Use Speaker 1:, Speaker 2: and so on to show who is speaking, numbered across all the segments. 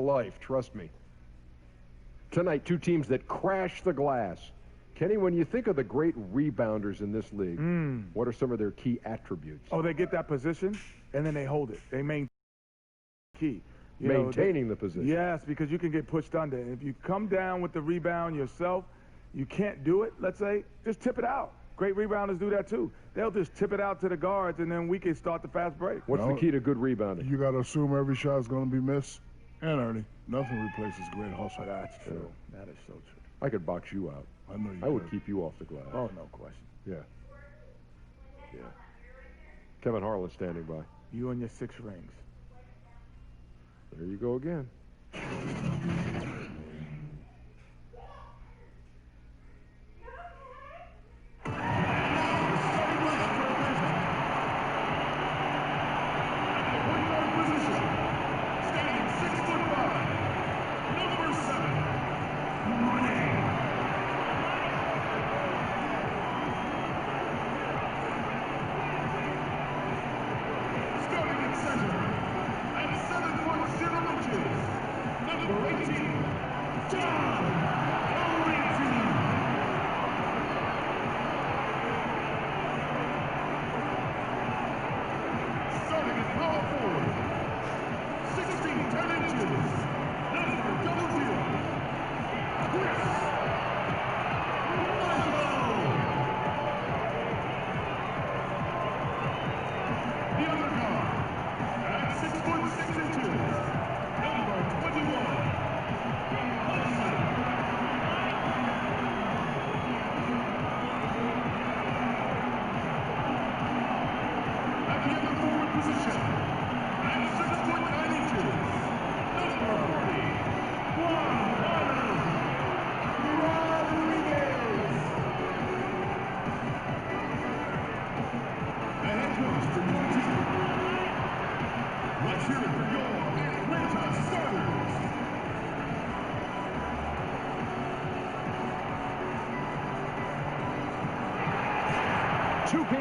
Speaker 1: life, trust me. Tonight, two teams that crash the glass. Kenny, when you think of the great rebounders in this league, what are some of their key attributes?
Speaker 2: Oh, they get that position, and then they hold it. They maintain key.
Speaker 1: Maintaining the position.
Speaker 2: Yes, because you can get pushed under. And if you come down with the rebound yourself, you can't do it, let's say, just tip it out. Great rebounders do that, too. They'll just tip it out to the guards, and then we can start the fast break.
Speaker 1: What's the key to good rebounding?
Speaker 3: You got to assume every shot is going to be missed. And, Ernie, nothing replaces great hustle.
Speaker 2: That's true. That is so true.
Speaker 1: I could box you out.
Speaker 3: I know you
Speaker 1: I would keep you off the glass.
Speaker 2: Oh, no question.
Speaker 1: Yeah. Kevin Harlan standing by.
Speaker 2: You and your 6 rings.
Speaker 1: There you go again.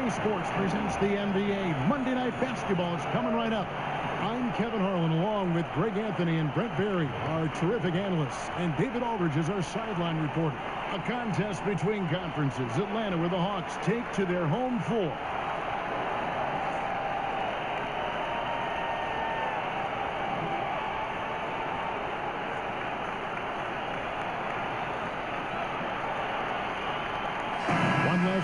Speaker 4: Sports presents the NBA. Monday Night Basketball is coming right up. I'm Kevin Harlan, along with Greg Anthony and Brent Barry, our terrific analysts, and David Aldridge is our sideline reporter. A contest between conferences. Atlanta, where the Hawks take to their home floor.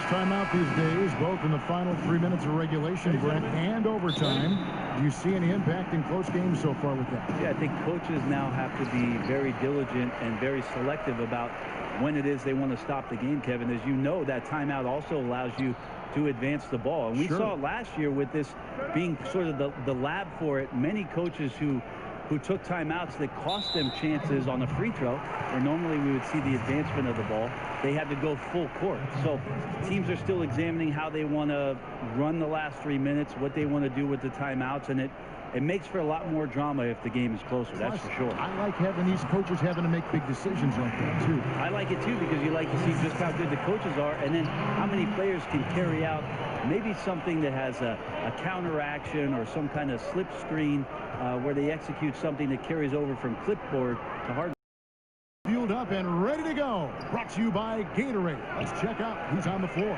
Speaker 4: Timeout these days, both in the final 3 minutes of regulation, Brent, and overtime. Do you see any impact in close games so far with that?
Speaker 5: Yeah, I think coaches now have to be very diligent and very selective about when it is they want to stop the game, Kevin. As you know, that timeout also allows you to advance the ball. And we saw it last year with this being sort of the lab for it. Many coaches who took timeouts that cost them chances on a free throw, where normally we would see the advancement of the ball, they had to go full court. So teams are still examining how they want to run the last 3 minutes, what they want to do with the timeouts, and it makes for a lot more drama if the game is closer, that's for sure.
Speaker 4: I like having these coaches having to make big decisions like that, too.
Speaker 5: I like it, too, because you like to see just how good the coaches are, and then how many players can carry out maybe something that has a counteraction or some kind of slip screen where they execute something that carries over from clipboard to hard.
Speaker 4: Fueled up and ready to go. Brought to you by Gatorade. Let's check out who's on the floor.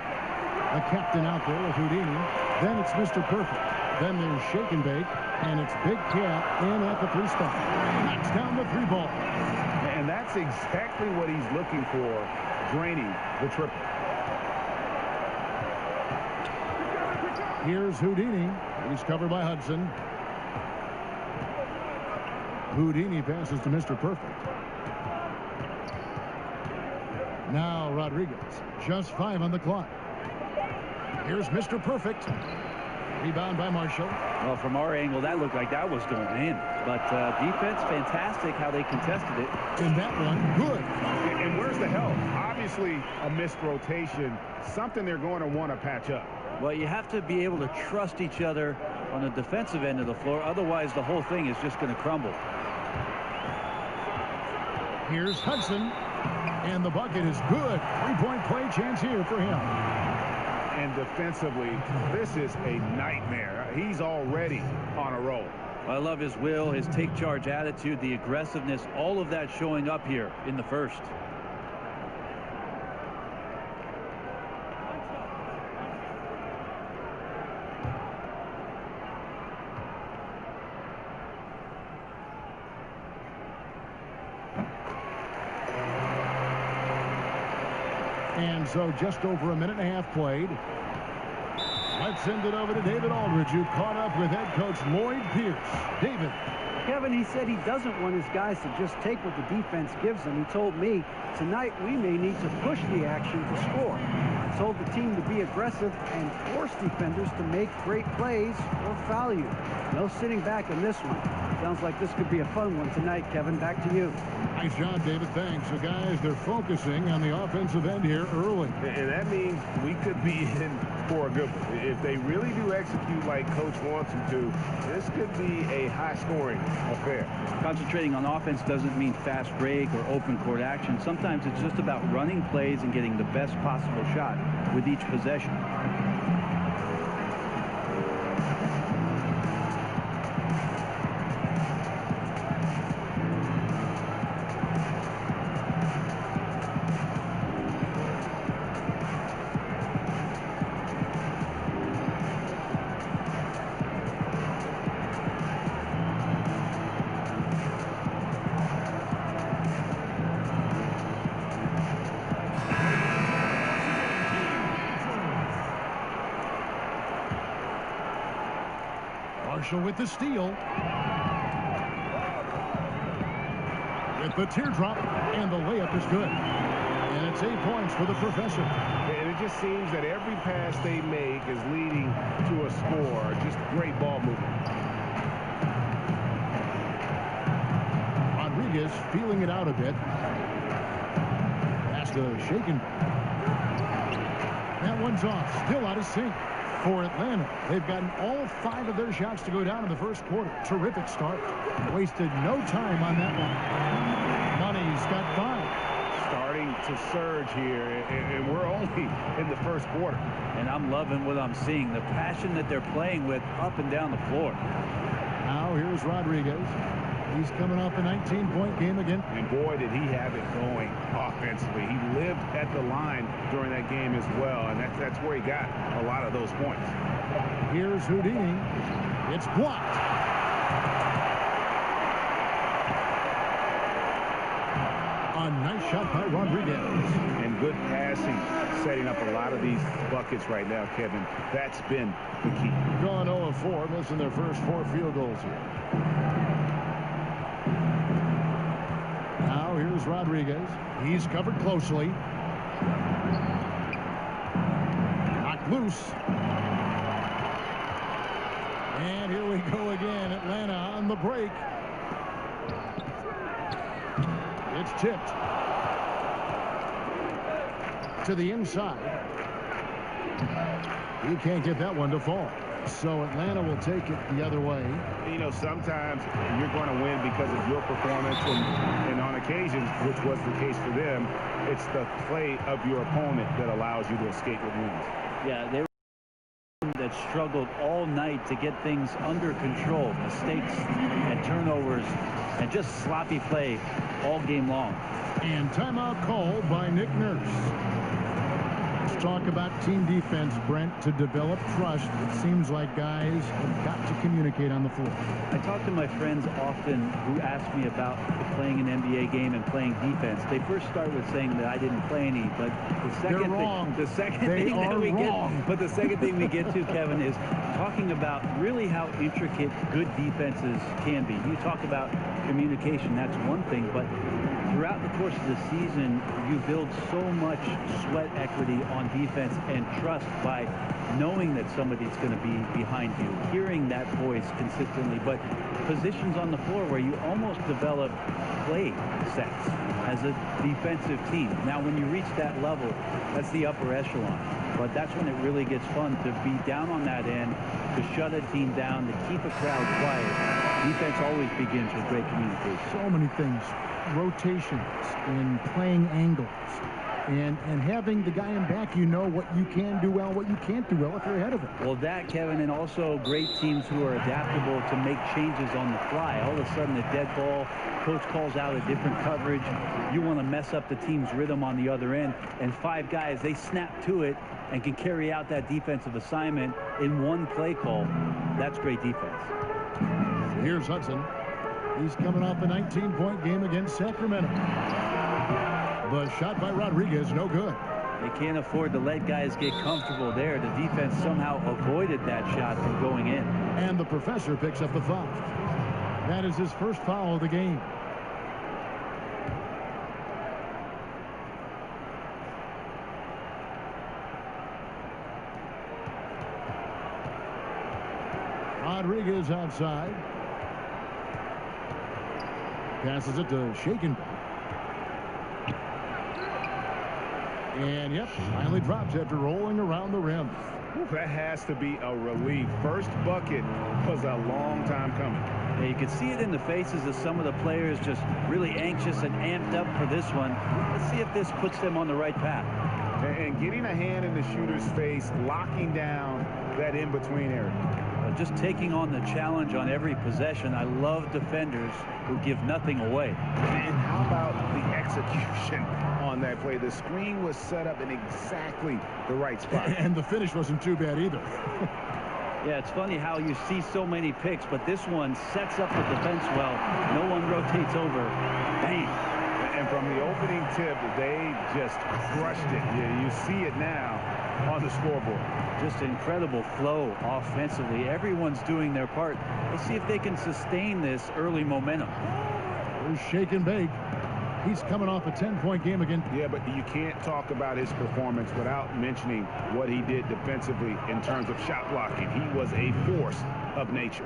Speaker 4: The captain out there with Houdini. Then it's Mr. Perfect. Then there's Shake and Bake. And it's Big Cat in at the 3 spot. Knocks down the 3 ball.
Speaker 6: And that's exactly what he's looking for, draining the triple.
Speaker 4: Here's Houdini. He's covered by Hudson. Houdini passes to Mr. Perfect. Now Rodriguez. Just 5 on the clock. Here's Mr. Perfect. Rebound by Marshall.
Speaker 5: Well, from our angle, that looked like that was going in. But defense, fantastic how they contested it.
Speaker 4: And that one, good.
Speaker 6: And where's the help? Obviously, a missed rotation. Something they're going to want to patch up.
Speaker 5: Well, you have to be able to trust each other on the defensive end of the floor. Otherwise, the whole thing is just going to crumble.
Speaker 4: Here's Hudson. And the bucket is good. 3-point play chance here for him.
Speaker 6: And defensively, this is a nightmare. He's already on a roll.
Speaker 5: I love his will, his take charge attitude, the aggressiveness, all of that showing up here in the first.
Speaker 4: And so just over a minute and a half played. Let's send it over to David Aldridge, who caught up with head coach Lloyd Pierce. David.
Speaker 7: Kevin, he said he doesn't want his guys to just take what the defense gives them. He told me, tonight we may need to push the action to score. He told the team to be aggressive and force defenders to make great plays or foul you. No sitting back in this one. Sounds like this could be a fun one tonight, Kevin. Back to you.
Speaker 4: Nice job, David. Thanks. So, guys, they're focusing on the offensive end here early.
Speaker 6: And that means we could be in for a good one. If they really do execute like Coach wants them to, this could be a high-scoring affair.
Speaker 5: Concentrating on offense doesn't mean fast break or open court action. Sometimes it's just about running plays and getting the best possible shot with each possession.
Speaker 4: Marshall with the steal. With the teardrop, and the layup is good. And it's 8 points for the professor.
Speaker 6: And it just seems that every pass they make is leading to a score. Just great ball movement.
Speaker 4: Rodriguez feeling it out a bit. That's the shaking. That one's off. Still out of sync. For Atlanta, they've gotten all 5 of their shots to go down in the first quarter. Terrific start. Wasted no time on that one. Money's got 5.
Speaker 6: Starting to surge here, and we're only in the first quarter.
Speaker 5: And I'm loving what I'm seeing. The passion that they're playing with up and down the floor.
Speaker 4: Now here's Rodriguez. He's coming off a 19-point game again.
Speaker 6: And boy, did he have it going offensively. He lived at the line during that game as well, and that's where he got a lot of those points.
Speaker 4: Here's Houdini. It's blocked. A nice shot by Rodriguez.
Speaker 6: And good passing, setting up a lot of these buckets right now, Kevin. That's been the key.
Speaker 4: Gone 0 of 4, missing their first 4 field goals here. Now here's Rodriguez. He's covered closely. Knocked loose. And here we go again. Atlanta on the break. It's tipped to the inside. He can't get that one to fall. So Atlanta will take it the other way.
Speaker 6: You know, sometimes you're going to win because of your performance, and on occasions, which was the case for them, it's the play of your opponent that allows you to escape with wins.
Speaker 5: Yeah, they were that struggled all night to get things under control. Mistakes and turnovers and just sloppy play all game long.
Speaker 4: And timeout called by Nick Nurse. Let's talk about team defense, Brent, to develop trust. It seems like guys have got to communicate on the floor.
Speaker 5: I talk to my friends often who ask me about playing an NBA game and playing defense. They first start with saying that I didn't play any, but the second thing we get to, Kevin, is talking about really how intricate good defenses can be. You talk about communication, that's one thing, but throughout the course of the season, you build so much sweat equity on defense and trust by knowing that somebody's going to be behind you, hearing that voice consistently, but positions on the floor where you almost develop play sets as a defensive team. Now, when you reach that level, that's the upper echelon, but that's when it really gets fun to be down on that end, to shut a team down, to keep a crowd quiet. Defense always begins with great communication.
Speaker 4: So many things. Rotations and playing angles. And having the guy in back, you know what you can do well, what you can't do well if you're ahead of him.
Speaker 5: Well, that, Kevin, and also great teams who are adaptable to make changes on the fly. All of a sudden, a dead ball, coach calls out a different coverage. You want to mess up the team's rhythm on the other end. And 5 guys, they snap to it and can carry out that defensive assignment in one play call. That's great defense.
Speaker 4: Here's Hudson. He's coming off a 19-point game against Sacramento. The shot by Rodriguez, no good.
Speaker 5: They can't afford to let guys get comfortable there. The defense somehow avoided that shot from going in.
Speaker 4: And the professor picks up the foul. That is his first foul of the game. Rodriguez outside. Passes it to Shakenback. And, yep, finally drops after rolling around the rim.
Speaker 6: Ooh, that has to be a relief. First bucket was a long time coming.
Speaker 5: Yeah, you can see it in the faces of some of the players, just really anxious and amped up for this one. Let's see if this puts them on the right path.
Speaker 6: And getting a hand in the shooter's face, locking down that in-between area.
Speaker 5: Just taking on the challenge on every possession. I love defenders who give nothing away.
Speaker 6: And how about the execution on that play? The screen was set up in exactly the right spot.
Speaker 4: And the finish wasn't too bad either.
Speaker 5: Yeah, it's funny how you see so many picks, but this one sets up the defense well. No one rotates over. Bang.
Speaker 6: And from the opening tip, they just crushed it. Yeah, you see it now on the scoreboard.
Speaker 5: Just incredible flow offensively. Everyone's doing their part. Let's see if they can sustain this early momentum.
Speaker 4: There's Shake and Bake. He's coming off a 10-point game again.
Speaker 6: Yeah, but you can't talk about his performance without mentioning what he did defensively in terms of shot blocking. He was a force of nature.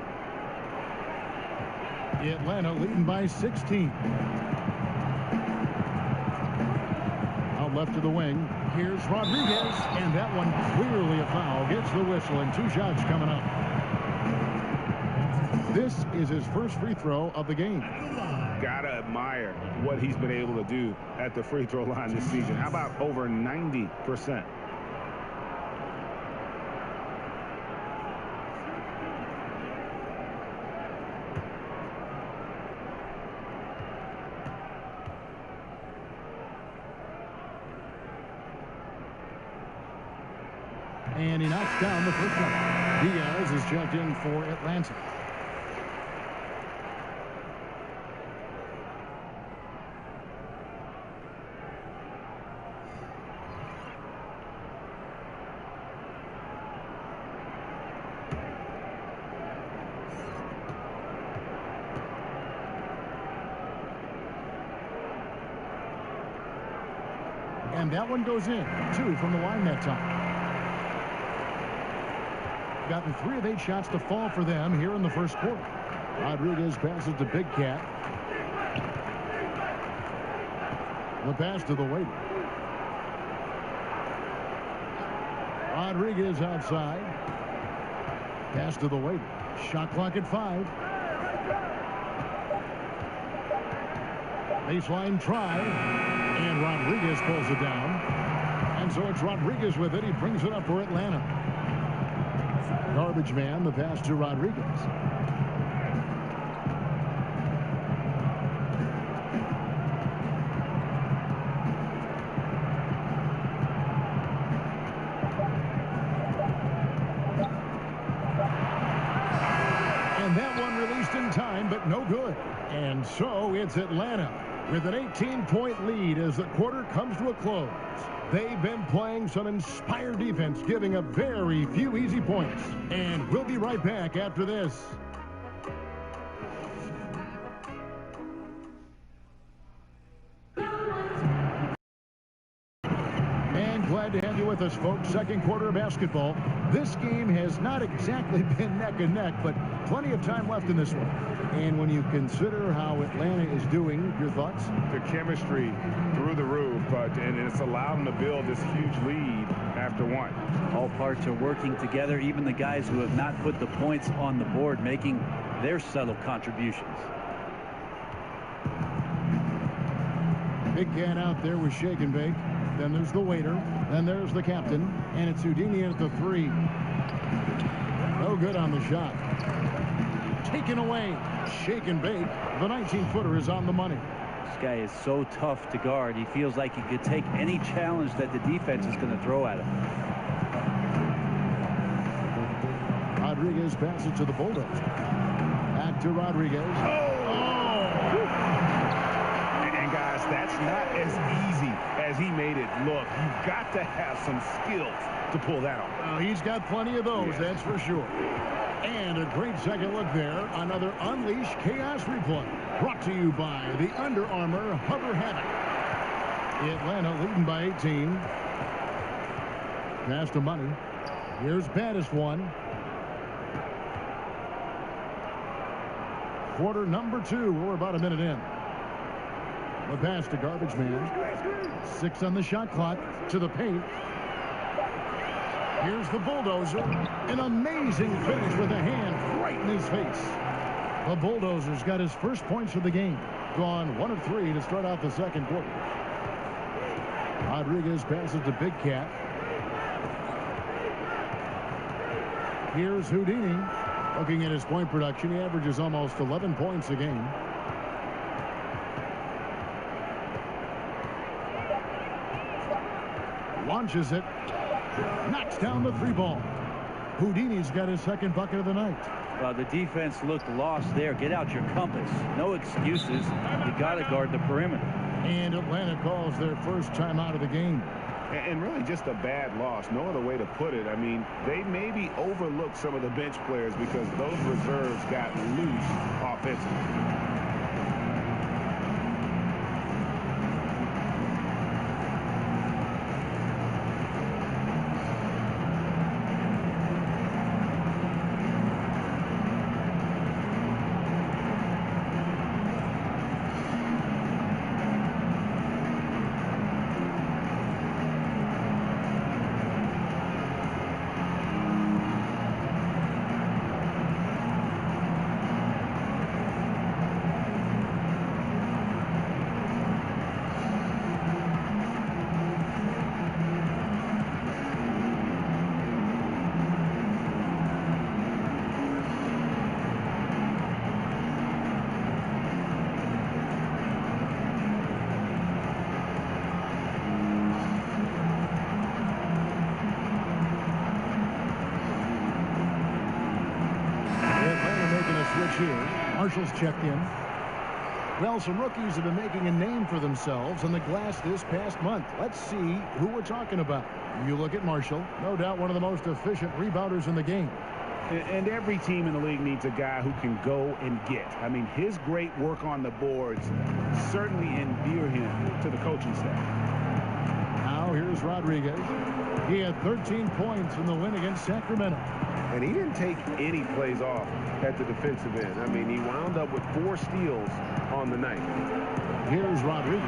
Speaker 4: Atlanta leading by 16. Out left to the wing. Here's Rodriguez, and that one clearly a foul. Gets the whistle, and 2 shots coming up. This is his first free throw of the game.
Speaker 6: Gotta admire what he's been able to do at the free throw line this season. How about over 90%?
Speaker 4: And he knocks down the first one. Diaz is checked in for Atlanta. And that one goes in. 2 from the line that time. Gotten 3 of 8 shots to fall for them here in the first quarter. Rodriguez passes to Big Cat. The pass to the waiter. Rodriguez outside. Pass to the waiter. Shot clock at 5. Baseline try. And Rodriguez pulls it down. And so it's Rodriguez with it. He brings it up for Atlanta. Garbage man, the pass to Rodriguez. And that one released in time, but no good. And so it's Atlanta with an 18-point lead as the quarter comes to a close. They've been playing some inspired defense, giving up very few easy points. And we'll be right back after this. And glad to have you with us, folks. Second quarter of basketball. This game has not exactly been neck and neck, but plenty of time left in this one. And when you consider how Atlanta is doing, your thoughts?
Speaker 6: The chemistry through the roof, and it's allowed them to build this huge lead after one.
Speaker 5: All parts are working together, even the guys who have not put the points on the board making their subtle contributions.
Speaker 4: Big Cat out there with Shake and Bake. Then there's the waiter. Then there's the captain. And it's Houdini at the 3. No good on the shot. Taken away. Shake and bake. The 19-footer is on the money.
Speaker 5: This guy is so tough to guard. He feels like he could take any challenge that the defense is going to throw at him.
Speaker 4: Rodriguez passes to the Bulldogs. Back to Rodriguez.
Speaker 6: And guys, that's not as easy as he made it look. You've got to have some skills to pull that off.
Speaker 4: Well, he's got plenty of those, that's for sure. And a great second look there. Another Unleash Chaos replay. Brought to you by the Under Armour Hover Hammock. Atlanta leading by 18. Pass to Money. Here's baddest one. Quarter number 2. We're about a minute in. The pass to Garbage Man. 6 on the shot clock. To the paint. Here's the bulldozer. An amazing finish with a hand right in his face. The bulldozer's got his first points of the game. Gone 1 of 3 to start out the second quarter. Rodriguez passes to Big Cat. Here's Houdini. Looking at his point production, he averages almost 11 points a game. Launches it. Knocks down the 3 ball. Houdini's got his second bucket of the night.
Speaker 5: Well, the defense looked lost there. Get out your compass. No excuses. You got to guard the perimeter.
Speaker 4: And Atlanta calls their first timeout of the game.
Speaker 6: And really just a bad loss. No other way to put it. I mean, they maybe overlooked some of the bench players because those reserves got loose offensively.
Speaker 4: Here. Marshall's checked in. Well, some rookies have been making a name for themselves on the glass this past month. Let's see who we're talking about. You look at Marshall, no doubt one of the most efficient rebounders in the game.
Speaker 6: And every team in the league needs a guy who can go and get. I mean, his great work on the boards certainly endear him to the coaching staff.
Speaker 4: Now here's Rodriguez. He had 13 points in the win against Sacramento.
Speaker 1: And he didn't take any plays off at the defensive end. I mean, he wound up with 4 steals on the night.
Speaker 4: Here's Rodriguez.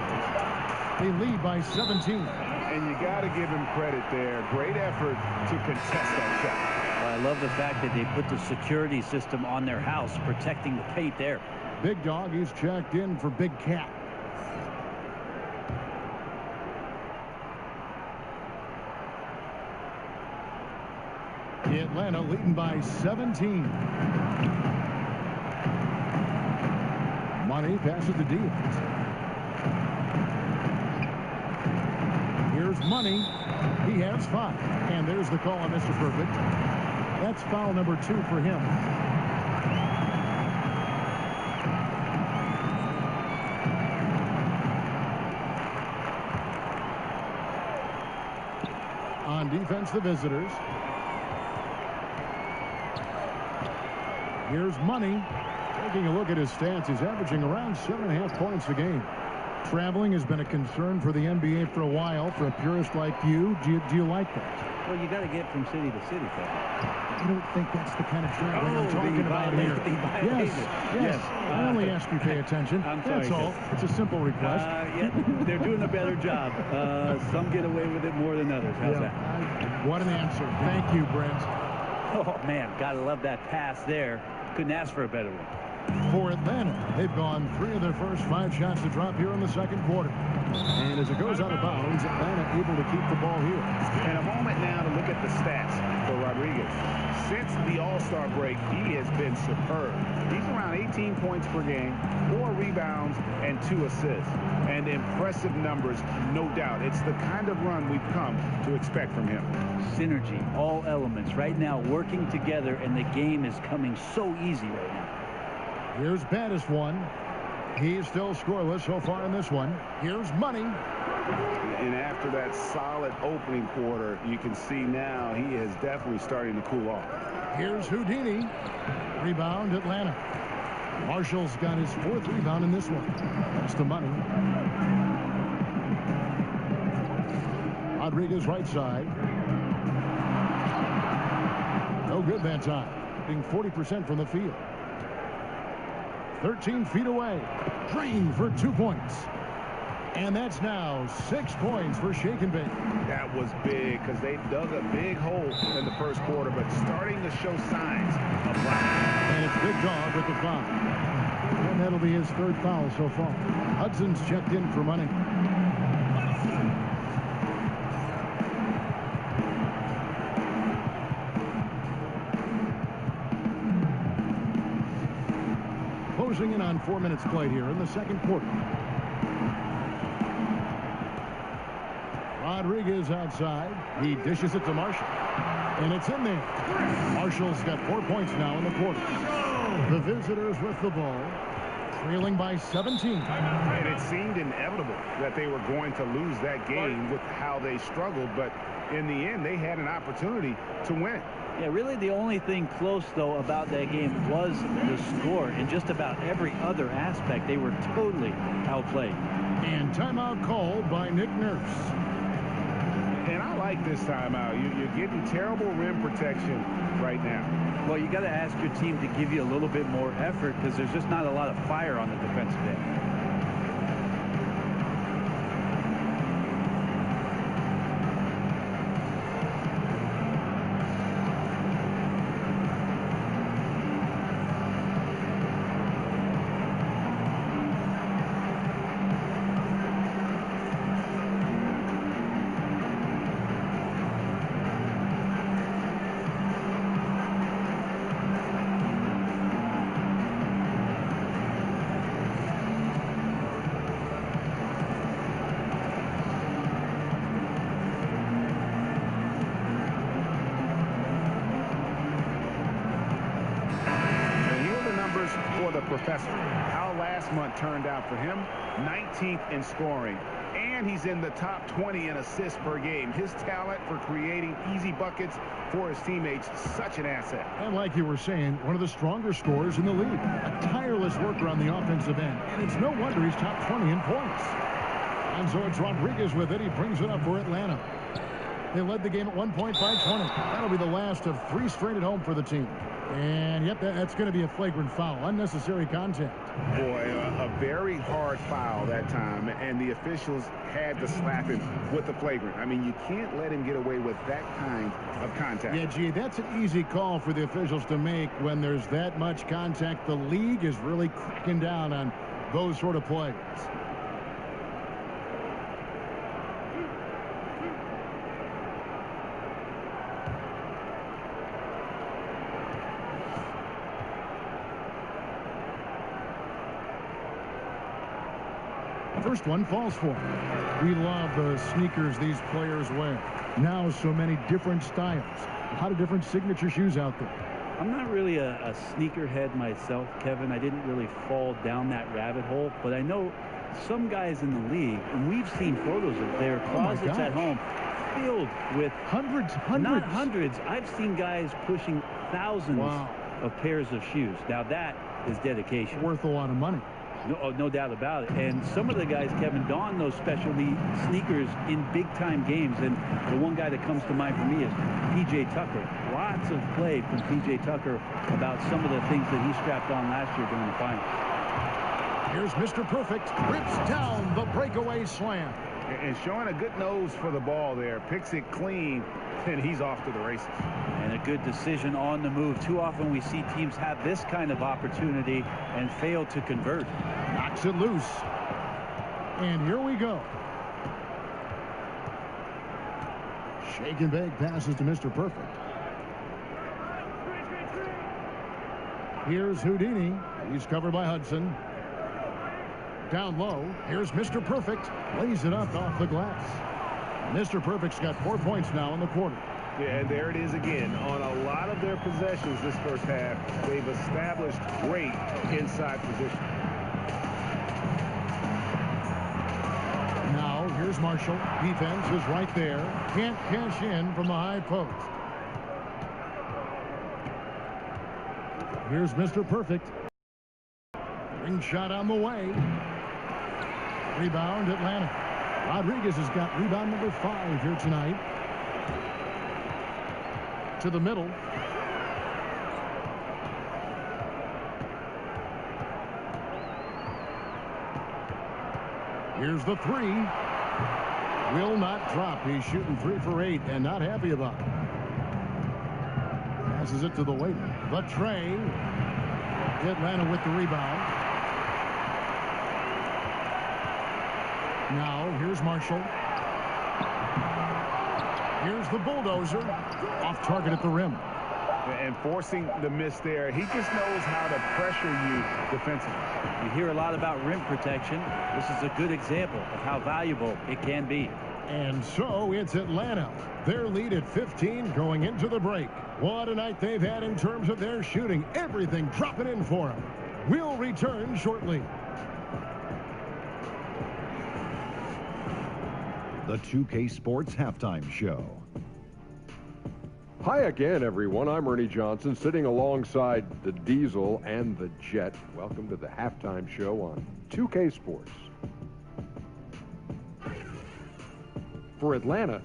Speaker 4: They lead by 17.
Speaker 6: And you got to give him credit there. Great effort to contest that shot.
Speaker 5: Well, I love the fact that they put the security system on their house, protecting the paint there.
Speaker 4: Big Dog is checked in for Big Cat. Atlanta leading by 17. Money passes to Diaz. Here's Money. He has 5. And there's the call on Mr. Perfect. That's foul number 2 for him. On defense, the visitors. Here's Money. Taking a look at his stats, he's averaging around 7.5 points a game. Traveling has been a concern for the NBA for a while. For a purist like you, do you like that?
Speaker 5: Well, you got to get from city to city, Phil.
Speaker 4: I don't think that's the kind of traveling I'm talking about here. Yes. I only ask you pay attention.
Speaker 5: I'm sorry,
Speaker 4: that's all. It's a simple request.
Speaker 5: Yeah, they're doing a better job. Some get away with it more than others. How's that?
Speaker 4: What an answer. Thank you, Brent.
Speaker 5: Oh, man, gotta love that pass there. Couldn't ask for a better one.
Speaker 4: For Atlanta, they've gone 3 of their first 5 shots to drop here in the second quarter. And as it goes out of bounds, Atlanta able to keep the ball here.
Speaker 6: And a moment now to look at the stats for Rodriguez. Since the All-Star break, he has been superb. He's around 18 points per game, 4 rebounds, and 2 assists. And impressive numbers, no doubt. It's the kind of run we've come to expect from him.
Speaker 5: Synergy, all elements right now working together, and the game is coming so easy right now.
Speaker 4: Here's Battis one. He's still scoreless so far in this one. Here's Money.
Speaker 6: And after that solid opening quarter, you can see now he is definitely starting to cool off.
Speaker 4: Here's Houdini. Rebound, Atlanta. Marshall's got his 4th rebound in this one. That's the Money. Rodriguez right side. No good that time. Being 40% from the field. 13 feet away. Drained for 2 points. And that's now 6 points for Shake and Bake.
Speaker 6: That was big because they dug a big hole in the first quarter, but starting to show signs of life.
Speaker 4: And it's Big Dog with the foul. And that'll be his 3rd foul so far. Hudson's checked in for Money. Closing in on 4 minutes played here in the second quarter. Rodriguez outside. He dishes it to Marshall. And it's in there. Marshall's got 4 points now in the quarter. The visitors with the ball. Trailing by 17.
Speaker 6: And it seemed inevitable that they were going to lose that game with how they struggled. But in the end, they had an opportunity to win it.
Speaker 5: Yeah, really the only thing close, though, about that game was the score. In just about every other aspect, they were totally outplayed.
Speaker 4: And timeout called by Nick Nurse.
Speaker 6: And I like this timeout. You're getting terrible rim protection right now.
Speaker 5: Well, you got to ask your team to give you a little bit more effort because there's just not a lot of fire on the defensive end.
Speaker 6: Professor. How last month turned out for him, 19th in scoring, and he's in the top 20 in assists per game. His talent for creating easy buckets for his teammates, such an asset.
Speaker 4: And like you were saying, one of the stronger scorers in the league. A tireless worker on the offensive end, and it's no wonder he's top 20 in points. And so it's Rodriguez with it. He brings it up for Atlanta. They led the game at 1 point by 20. That'll be the last of 3 straight at home for the team. And, yep, that's going to be a flagrant foul. Unnecessary contact.
Speaker 6: Boy, a very hard foul that time, and the officials had to slap him with the flagrant. I mean, you can't let him get away with that kind of contact.
Speaker 4: Yeah, gee, that's an easy call for the officials to make when there's that much contact. The league is really cracking down on those sort of plays. First one falls for him. We love the sneakers these players wear. Now so many different styles. A lot of different signature shoes out there.
Speaker 5: I'm not really a sneakerhead myself, Kevin. I didn't really fall down that rabbit hole, but I know some guys in the league, and we've seen photos of their closets at home filled with
Speaker 4: hundreds.
Speaker 5: Not hundreds. I've seen guys pushing thousands of pairs of shoes. Now that is dedication.
Speaker 4: Worth a lot of money.
Speaker 5: No doubt about it. And some of the guys, Kevin, don those specialty sneakers in big-time games. And the one guy that comes to mind for me is P.J. Tucker. Lots of play from P.J. Tucker about some of the things that he strapped on last year during the finals.
Speaker 4: Here's Mr. Perfect. Rips down the breakaway slam.
Speaker 6: And showing a good nose for the ball there. Picks it clean, and he's off to the races.
Speaker 5: And a good decision on the move. Too often we see teams have this kind of opportunity and fail to convert.
Speaker 4: Knocks it loose. And here we go. Shake and bake passes to Mr. Perfect. Here's Houdini. He's covered by Hudson. Down low. Here's Mr. Perfect. Lays it up off the glass. Mr. Perfect's got 4 points now in the quarter.
Speaker 6: Yeah, and there it is again. On a lot of their possessions this first half, they've established great inside position.
Speaker 4: Now, here's Marshall. Defense is right there. Can't cash in from the high post. Here's Mr. Perfect. Ring shot on the way. Rebound, Atlanta. Rodriguez has got rebound number 5 here tonight. To the middle. Here's the 3. Will not drop. He's shooting 3 for 8 and not happy about it. Passes it to the wing. The tray. Atlanta with the rebound. Now here's Marshall. Here's the bulldozer. Off target at the rim.
Speaker 6: And forcing the miss there. He just knows how to pressure you defensively.
Speaker 5: You hear a lot about rim protection. This is a good example of how valuable it can be.
Speaker 4: And so it's Atlanta. Their lead at 15 going into the break. What a night they've had in terms of their shooting. Everything dropping in for them. We'll return shortly.
Speaker 8: The 2K Sports Halftime Show.
Speaker 1: Hi again, everyone. I'm Ernie Johnson, sitting alongside the Diesel and the Jet. Welcome to the Halftime Show on 2K Sports. For Atlanta,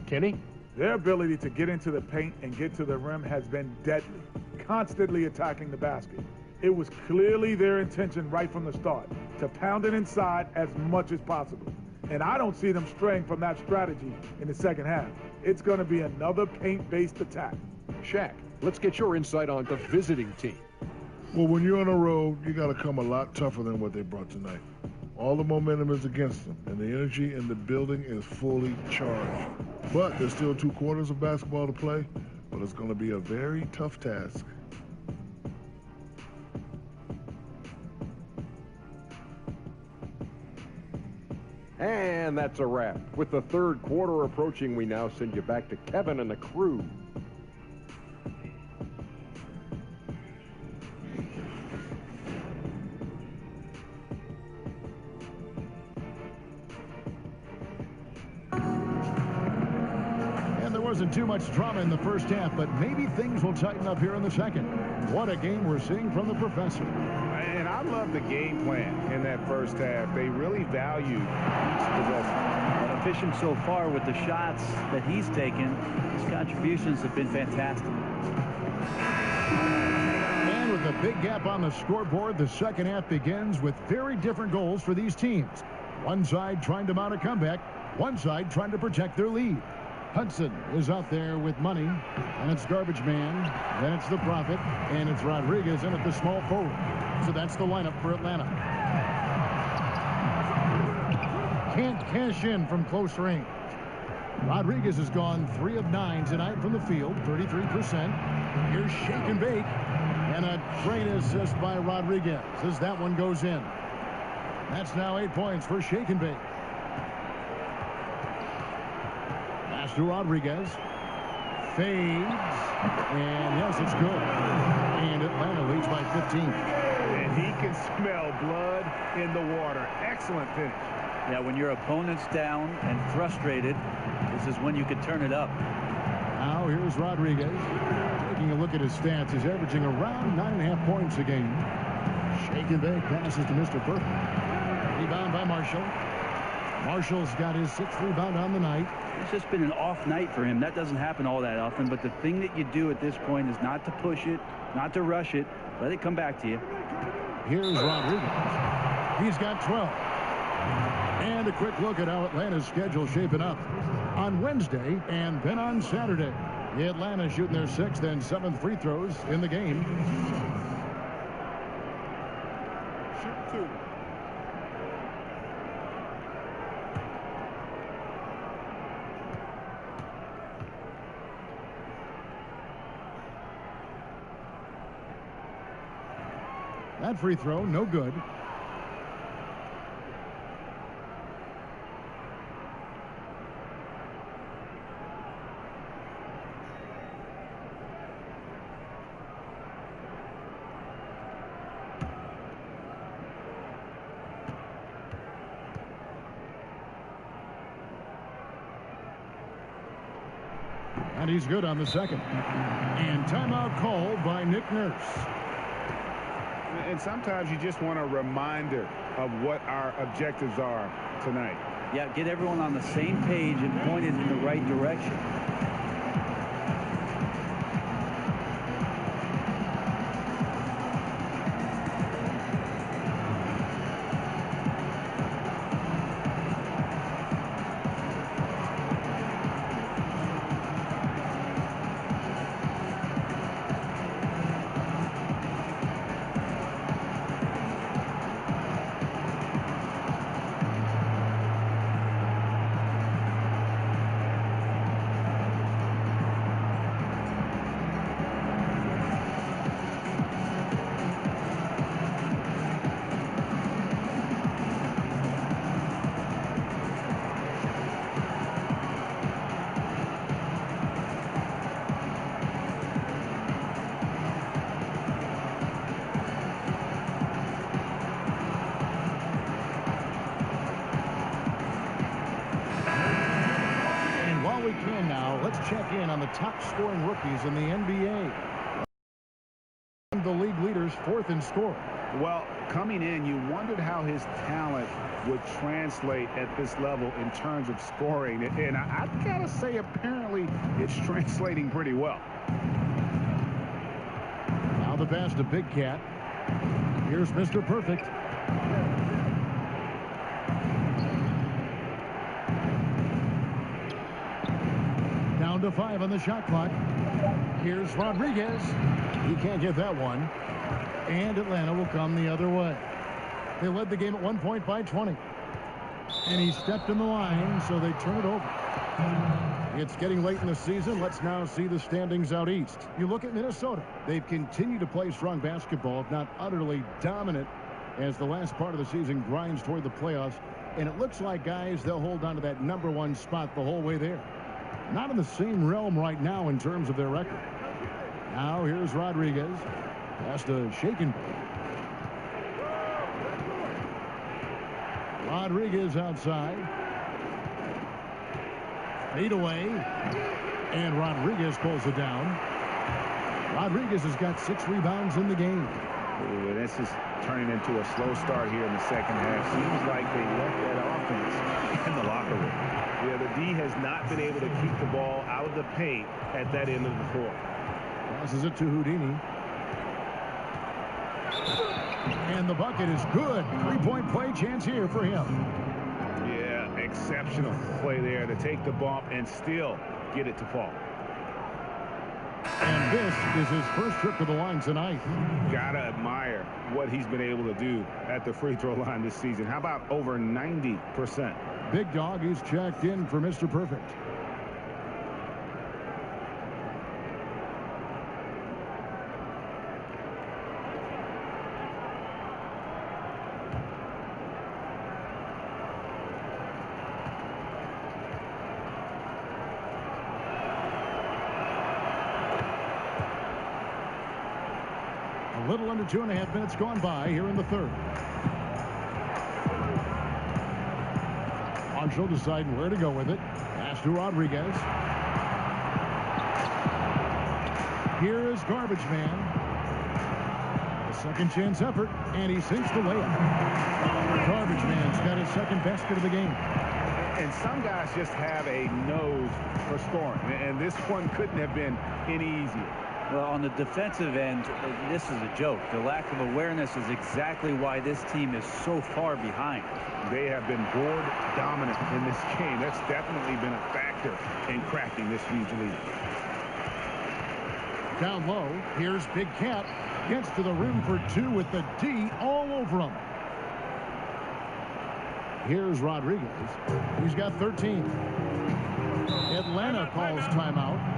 Speaker 1: Kenny?
Speaker 2: Their ability to get into the paint and get to the rim has been deadly, constantly attacking the basket. It was clearly their intention right from the start to pound it inside as much as possible. And I don't see them straying from that strategy in the second half. It's going to be another paint-based attack.
Speaker 1: Shaq, let's get your insight on the visiting team.
Speaker 3: Well, when you're on the road, you got to come a lot tougher than what they brought tonight. All the momentum is against them, and the energy in the building is fully charged. But there's still 2 quarters of basketball to play, but it's going to be a very tough task.
Speaker 1: And that's a wrap. With the third quarter approaching, we now send you back to Kevin and the crew.
Speaker 4: And there wasn't too much drama in the first half, but maybe things will tighten up here in the second. What a game we're seeing from the professor.
Speaker 6: And I love the game plan in that first half. They really valued each possession.
Speaker 5: Efficient so far with the shots that he's taken. His contributions have been fantastic.
Speaker 4: And with a big gap on the scoreboard, the second half begins with very different goals for these teams. One side trying to mount a comeback, one side trying to protect their lead. Hudson is out there with money, and it's Garbage Man, then it's the Prophet, and it's Rodriguez in at the small forward. So that's the lineup for Atlanta. Can't cash in from close range. Rodriguez has gone 3 of 9 tonight from the field, 33%. Here's Shake and Bake, and a great assist by Rodriguez as that one goes in. That's now 8 points for Shake and Bake. Pass to Rodriguez. Fades. And yes, it's good. And Atlanta leads by 15.
Speaker 6: And he can smell blood in the water. Excellent finish.
Speaker 5: Yeah, when your opponent's down and frustrated, this is when you can turn it up.
Speaker 4: Now here's Rodriguez. Taking a look at his stats, he's averaging around 9.5 points a game. Shake and bake passes to Mr. Perfect. Rebound by Marshall. Marshall's got his 6th rebound on the night.
Speaker 5: It's just been an off night for him. That doesn't happen all that often, but the thing that you do at this point is not to push it, not to rush it. Let it come back to you.
Speaker 4: Here's Rodriguez. He's got 12. And a quick look at how Atlanta's schedule shaping up. On Wednesday and then on Saturday, Atlanta shooting their 6th and 7th free throws in the game.
Speaker 3: Shoot 2.
Speaker 4: That free throw, no good. And he's good on the second. And timeout called by Nick Nurse.
Speaker 6: And sometimes you just want a reminder of what our objectives are tonight.
Speaker 5: Yeah, get everyone on the same page and pointed in the right direction.
Speaker 4: Check in on the top scoring rookies in the NBA. The league leaders 4th in scoring.
Speaker 6: Well, coming in, you wondered how his talent would translate at this level in terms of scoring. And I've got to say, apparently, it's translating pretty well.
Speaker 4: Now the pass to Big Cat. Here's Mr. Perfect. Down to 5 on the shot clock. Here's Rodriguez. He can't get that one. And Atlanta will come the other way. They led the game at one point by 20. And he stepped in the line, so they turn it over. It's getting late in the season. Let's now see the standings out east. You look at Minnesota. They've continued to play strong basketball, if not utterly dominant, as the last part of the season grinds toward the playoffs. And it looks like, guys, they'll hold on to that #1 spot the whole way there. Not in the same realm right now in terms of their record. Now here's Rodriguez. Has to shake and bake. Rodriguez outside. Fade away. And Rodriguez pulls it down. Rodriguez has got 6 rebounds in the game.
Speaker 6: Ooh, this is turning into a slow start here in the second half. Seems like they left that offense in the locker room. Yeah, the D has not been able to keep the ball out of the paint at that end of the floor.
Speaker 4: Passes it to Houdini. And the bucket is good. 3-point play chance here for him.
Speaker 6: Yeah, exceptional play there to take the bump and still get it to fall.
Speaker 4: And this is his first trip to the line tonight.
Speaker 6: Gotta admire what he's been able to do at the free throw line this season. How about over 90%?
Speaker 4: Big Dog, he's checked in for Mr. Perfect. A little under 2.5 minutes gone by here in the third. Marshall deciding where to go with it. Pass to Rodriguez. Here is Garbage Man. A second chance effort, and he sinks the layup. Garbage Man's got his second basket of the game.
Speaker 6: And some guys just have a nose for scoring, and this one couldn't have been any easier.
Speaker 5: Well, on the defensive end, this is a joke. The lack of awareness is exactly why this team is so far behind.
Speaker 6: They have been board dominant in this game. That's definitely been a factor in cracking this huge lead.
Speaker 4: Down low. Here's Big Cat. Gets to the rim for 2 with the D all over him. Here's Rodriguez. He's got 13. Atlanta calls timeout.